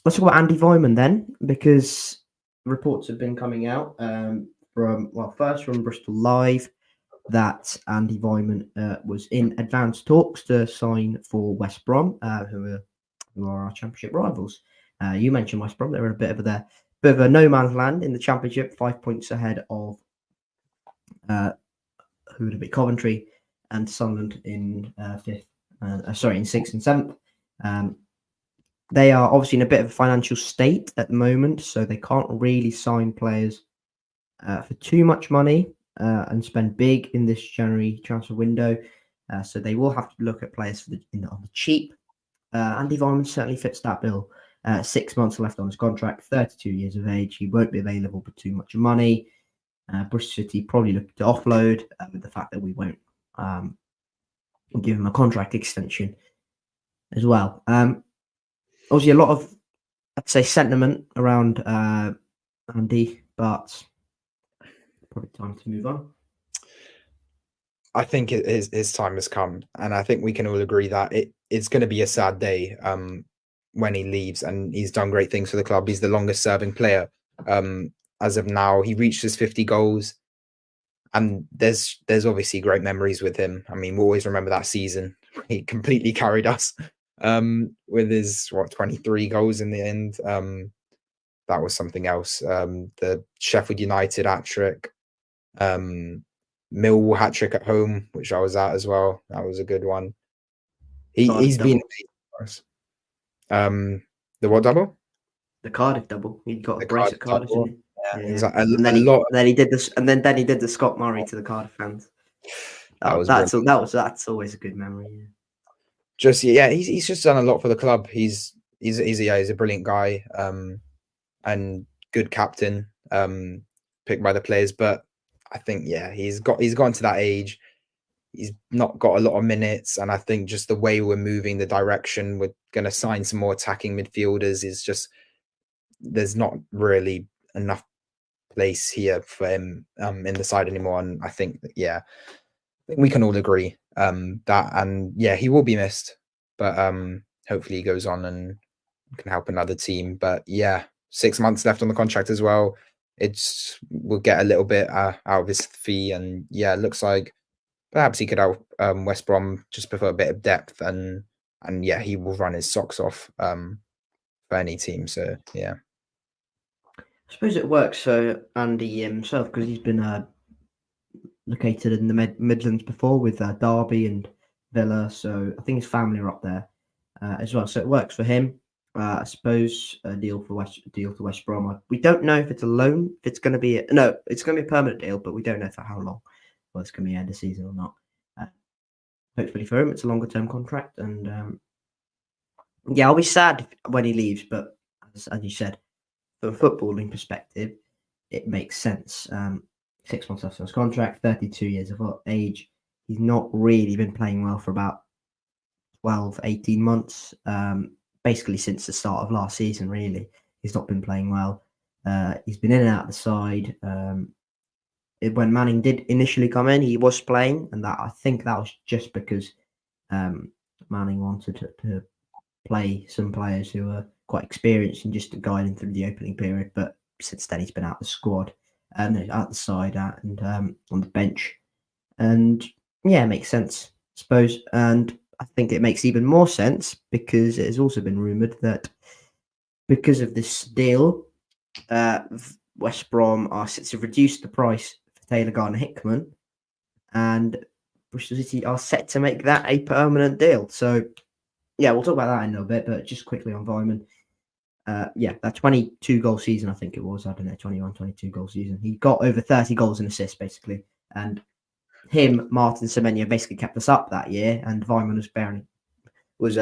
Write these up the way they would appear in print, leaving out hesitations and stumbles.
let's talk about Andi Weimann then, because reports have been coming out first from Bristol Live that Andi Weimann was in advanced talks to sign for West Brom, who are our Championship rivals. You mentioned West Brom; they're in a bit of a no man's land in the Championship, 5 points ahead of who would it be? Coventry and Sunderland in in sixth and seventh. They are obviously in a bit of a financial state at the moment, so they can't really sign players for too much money and spend big in this January transfer window. So they will have to look at players on the cheap. Andi Weimann certainly fits that bill. 6 months left on his contract, 32 years of age. He won't be available for too much money. Bristol City probably looking to offload with the fact that we won't give him a contract extension as well. Obviously, a lot of, I'd say, sentiment around Andy, but probably time to move on. I think his time has come, and I think we can all agree that it's going to be a sad day when he leaves. And he's done great things for the club. He's the longest serving player as of now. He reached his 50 goals, and there's obviously great memories with him. I mean, we'll always remember that season. He completely carried us with his 23 goals in the end. That was something else. The Sheffield United hat-trick, Millwall hat-trick at home, which I was at as well. That was a good one. He's been amazing for us. The what double? The Cardiff double. He got a brace at Cardiff, didn't he? Yeah, exactly. And then he did this, and then he did the Scott Murray to the Cardiff fans. That's always a good memory. Yeah. He's just done a lot for the club. He's a brilliant guy, and good captain, picked by the players. But I think he's gotten to that age. He's not got a lot of minutes, and I think just the way we're moving, the direction we're going to sign some more attacking midfielders is just there's not really enough place here for him in the side anymore. And I think we can all agree that, and he will be missed, but hopefully he goes on and can help another team. But 6 months left on the contract as well. We'll get a little bit out of his fee, and it looks like perhaps he could help West Brom just prefer a bit of depth, and he will run his socks off for any team. So I suppose it works for Andy himself because he's been located in the Midlands before with Derby and Villa, so I think his family are up there as well. So it works for him. I suppose a deal to West Brom. We don't know if it's a loan. If it's going to be it's going to be a permanent deal, but we don't know for how long. Well, it's going to be end of season or not. Hopefully for him, it's a longer term contract, and I'll be sad when he leaves. But as you said, from a footballing perspective, it makes sense. 6 months left on his contract, 32 years of age. He's not really been playing well for about 12, 18 months. Basically since the start of last season, really. He's not been playing well. He's been in and out of the side. When Manning did initially come in, he was playing, and I think that was just because Manning wanted to play some players who were quite experienced and just to guide him through the opening period. But since then, he's been out of the squad, out the side, and on the bench. And it makes sense, I suppose. And I think it makes even more sense because it has also been rumoured that because of this deal, West Brom are set to reduce the price for Taylor Gardner-Hickman, and Bristol City are set to make that a permanent deal. So, we'll talk about that in a little bit, but just quickly on Weimann. That 22-goal season, I think it was, 21, 22-goal season. He got over 30 goals and assists, basically. And Martin Semenya basically kept us up that year, and Weimann was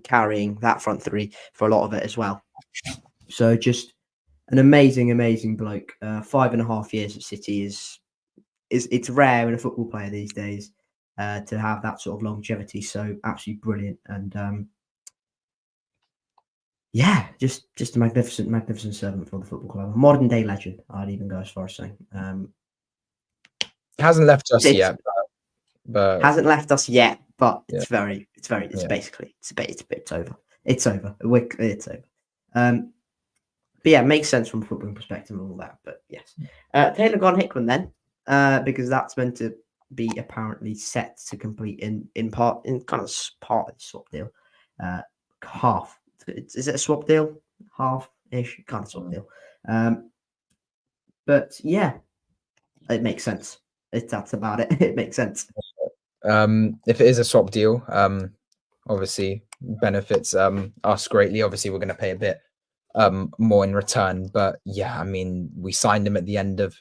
carrying that front three for a lot of it as well. So just an amazing bloke. 5.5 years at City is it's rare in a football player these days to have that sort of longevity. So absolutely brilliant, and just a magnificent servant for the football club. A modern day legend, I'd even go as far as saying. Hasn't left us yet, but hasn't left us yet. But it's basically it's over. It's over. It's over. But yeah, it makes sense from a footballing perspective and all that. But yes, Taylor gone Hickman then, because that's meant to be apparently set to complete in part of the swap deal. Half is it a swap deal? Half-ish kind of swap deal. But yeah, it makes sense. That's about it. It makes sense. If it is a swap deal, obviously benefits us greatly. Obviously, we're going to pay a bit more in return, but yeah, I mean, we signed him at the end of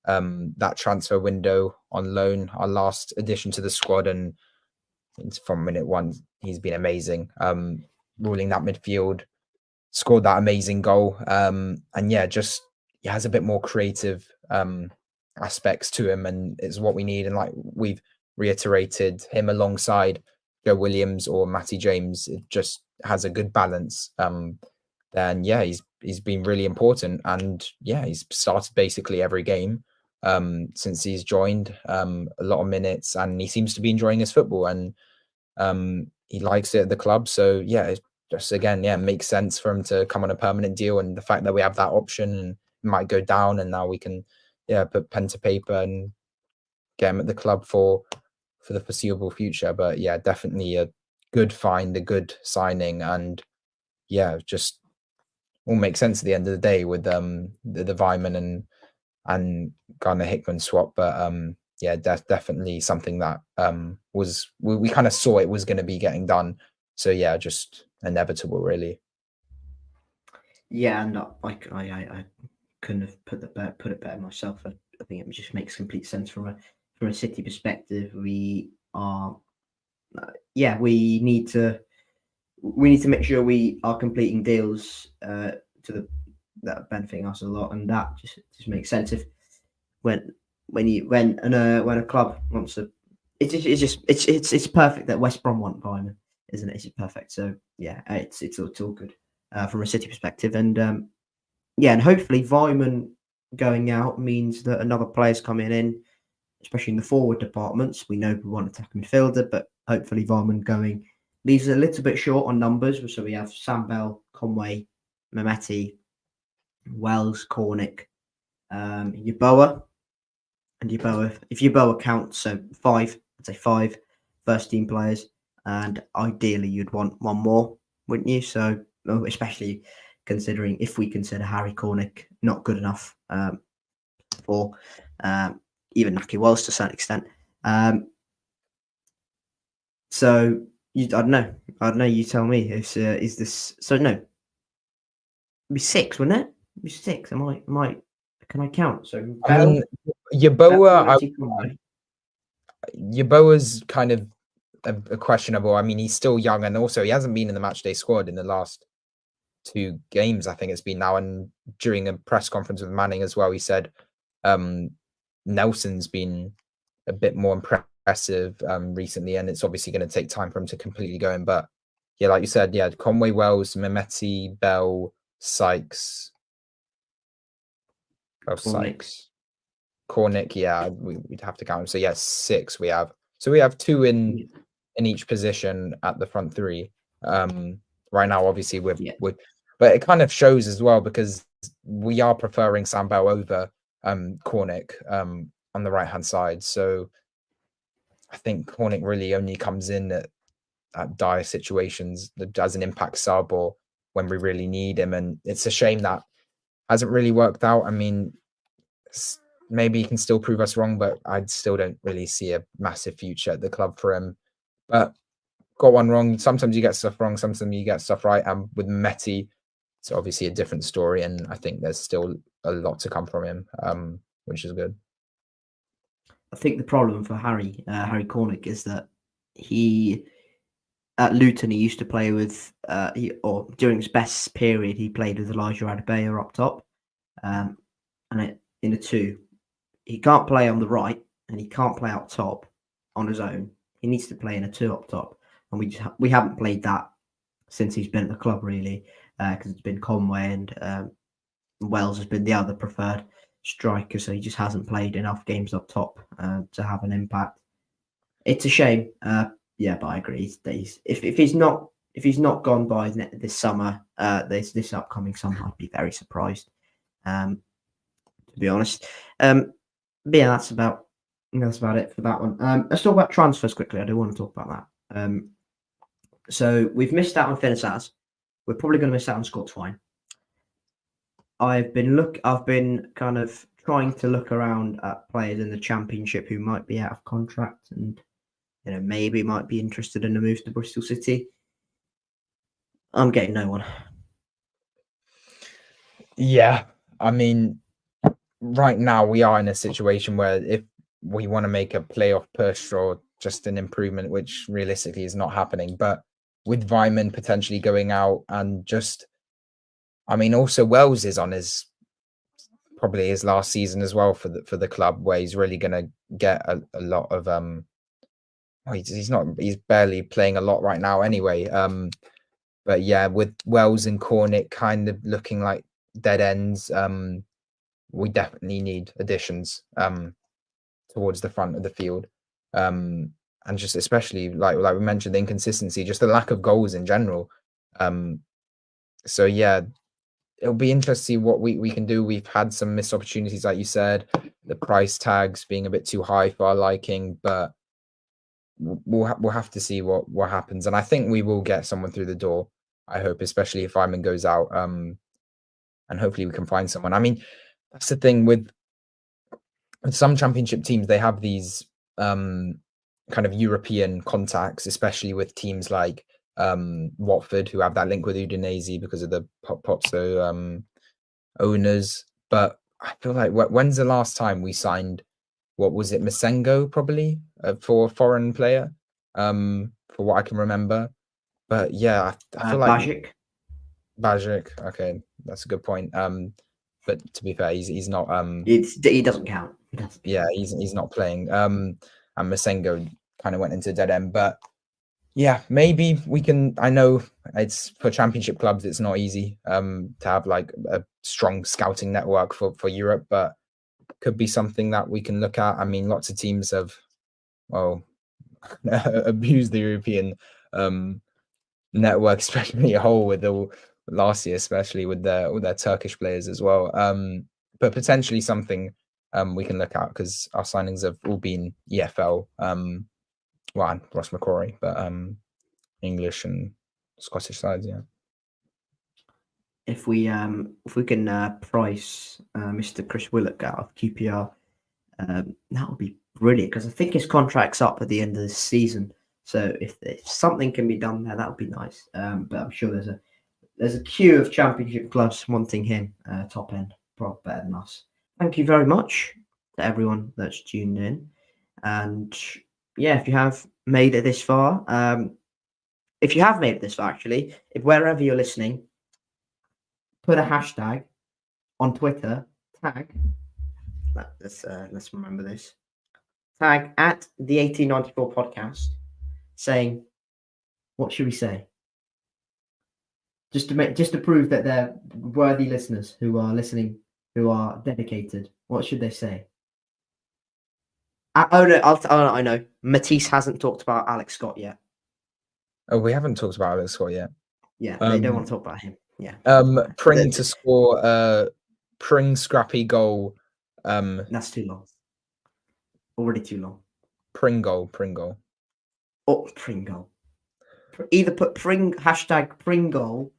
that transfer window on loan, our last addition to the squad, and from minute one he's been amazing, ruling that midfield, scored that amazing goal, and yeah, just he has a bit more creative aspects to him, and it's what we need. And like we've reiterated, him alongside Joe Williams or Matty James, it just has a good balance. Then yeah, he's been really important, and yeah, he's started basically every game since he's joined, a lot of minutes, and he seems to be enjoying his football, and he likes it at the club. So yeah, it just again, yeah, makes sense for him to come on a permanent deal, and the fact that we have that option and it might go down, and now we can put pen to paper and get him at the club for the foreseeable future. But yeah, definitely a good find, a good signing, and yeah, just all makes sense at the end of the day with the Weimann and Garner Hickman swap. But yeah, definitely something that was we kind of saw it was going to be getting done. So yeah, just inevitable, really. Yeah, and I couldn't have put it better myself. I think it just makes complete sense from a City perspective. We are, we need to make sure we are completing deals that are benefiting us a lot, and that just makes sense. If when a club wants to, it's perfect that West Brom want Weimann, isn't it? It's perfect. So yeah, it's all good from a City perspective, and and hopefully Weimann going out means that another player's coming in, especially in the forward departments. We know we want to attack midfielder, but hopefully Weimann going leaves a little bit short on numbers. So we have Sam Bell, Conway, Mehmeti, Wells, Cornick, Yeboah. And Yeboah, if Yeboah counts, so I'd say five first team players, and ideally you'd want one more, wouldn't you? So especially considering if we consider Harry Cornick not good enough for even Naki Wells to a certain extent. So I don't know. You tell me. Is this so? No, it'd be six, wouldn't it? It'd be six. Can I count? So I mean, Yeboah's kind of a questionable. I mean, he's still young, and also he hasn't been in the matchday squad in the last 2 games. I think it's been now. And during a press conference with Manning as well, he said Nelson's been a bit more impressive recently, and it's obviously going to take time for him to completely go in. But yeah, like you said, yeah, Conway, Wells, Mehmeti, Bell, Sykes. Cornick, yeah, we'd have to count him. So yeah, 6 we have. So we have 2 in each position at the front 3. Right now, obviously, we're but it kind of shows as well, because we are preferring Sam Bell over Cornick on the right hand side. So I think Cornick really only comes in at dire situations, as an impact sub or when we really need him, and it's a shame that hasn't really worked out. I mean, maybe he can still prove us wrong, but I still don't really see a massive future at the club for him. But got one wrong. Sometimes you get stuff wrong, sometimes you get stuff right. And with Mehmeti, it's obviously a different story, and I think there's still a lot to come from him, which is good. I think the problem for Harry Cornick is that he at Luton he used to play with during his best period he played with Elijah Adebayor up top, and in a 2, he can't play on the right and he can't play out top on his own. He needs to play in a 2 up top, and we haven't played that since he's been at the club, really, because it's been Conway and Wells has been the other preferred striker, so he just hasn't played enough games up top to have an impact. It's a shame. But I agree. If he's not if he's not gone by this summer, this upcoming summer, I'd be very surprised. To be honest, but yeah, that's about it for that one. Let's talk about transfers quickly. I do want to talk about that. So we've missed out on Finisaz. We're probably going to miss out on Scott Twine. I've been kind of trying to look around at players in the Championship who might be out of contract and maybe might be interested in a move to Bristol City. I'm getting no one. Yeah, I mean, right now we are in a situation where if we want to make a playoff push or just an improvement, which realistically is not happening, but with Weimann potentially going out and just, I mean, also Wells is on probably his last season as well for the club, where he's really going to get a lot of he's barely playing a lot right now anyway. But yeah, with Wells and Cornick kind of looking like dead ends, we definitely need additions towards the front of the field. And just especially like we mentioned, the inconsistency, just the lack of goals in general. So yeah, it'll be interesting to see what we can do. We've had some missed opportunities, like you said, the price tags being a bit too high for our liking, but we'll have to see what happens. And I think we will get someone through the door, I hope, especially if Weimann goes out. And hopefully we can find someone. I mean, that's the thing with some Championship teams, they have these kind of European contacts, especially with teams like Watford, who have that link with Udinese because of the Pozzo owners. But I feel like when's the last time we signed, what was it, Masengo probably for a foreign player, for what I can remember. But yeah, I feel like Bajic. Okay, that's a good point. But to be fair, he's not. He doesn't count. Yeah, he's not playing. And Masengo kind of went into dead end. But yeah, maybe we can. I know it's for Championship clubs, it's not easy to have like a strong scouting network for Europe, but could be something that we can look at. I mean, lots of teams have, well, abused the European network, especially a whole with the last year, especially with all their Turkish players as well. But potentially something we can look at, because our signings have all been EFL. Well, and Ross McCrory, but English and Scottish sides, yeah. If we can price Mr. Chris Willock out of QPR, that would be brilliant, because I think his contract's up at the end of this season. So if something can be done there, that would be nice. But I'm sure there's a queue of Championship clubs wanting him top end, probably better than us. Thank you very much to everyone that's tuned in. And yeah, if you have made it this far, actually, if wherever you're listening, put a hashtag on Twitter, tag, let's remember this, tag at the 1894 podcast, saying, what should we say? Just to prove that they're worthy listeners who are listening, who are dedicated. What should they say? I know. Matiss hasn't talked about Alex Scott yet. Oh, we haven't talked about Alex Scott yet. Yeah, they don't want to talk about him. Yeah. Pring to score Pring scrappy goal. That's too long. Already too long. Pring goal. Oh, Pring goal. Either put hashtag Pring goal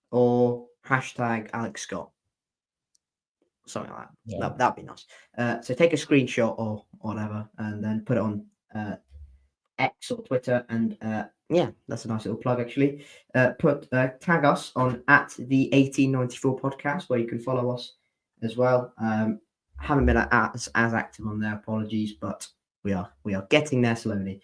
or hashtag Alex Scott. Something like that. Yeah. That'd be nice. So take a screenshot or whatever, and then put it on X or Twitter, and yeah, that's a nice little plug actually. Tag us on at the 1894 podcast, where you can follow us as well. Haven't been as active on there, apologies, but we are getting there slowly.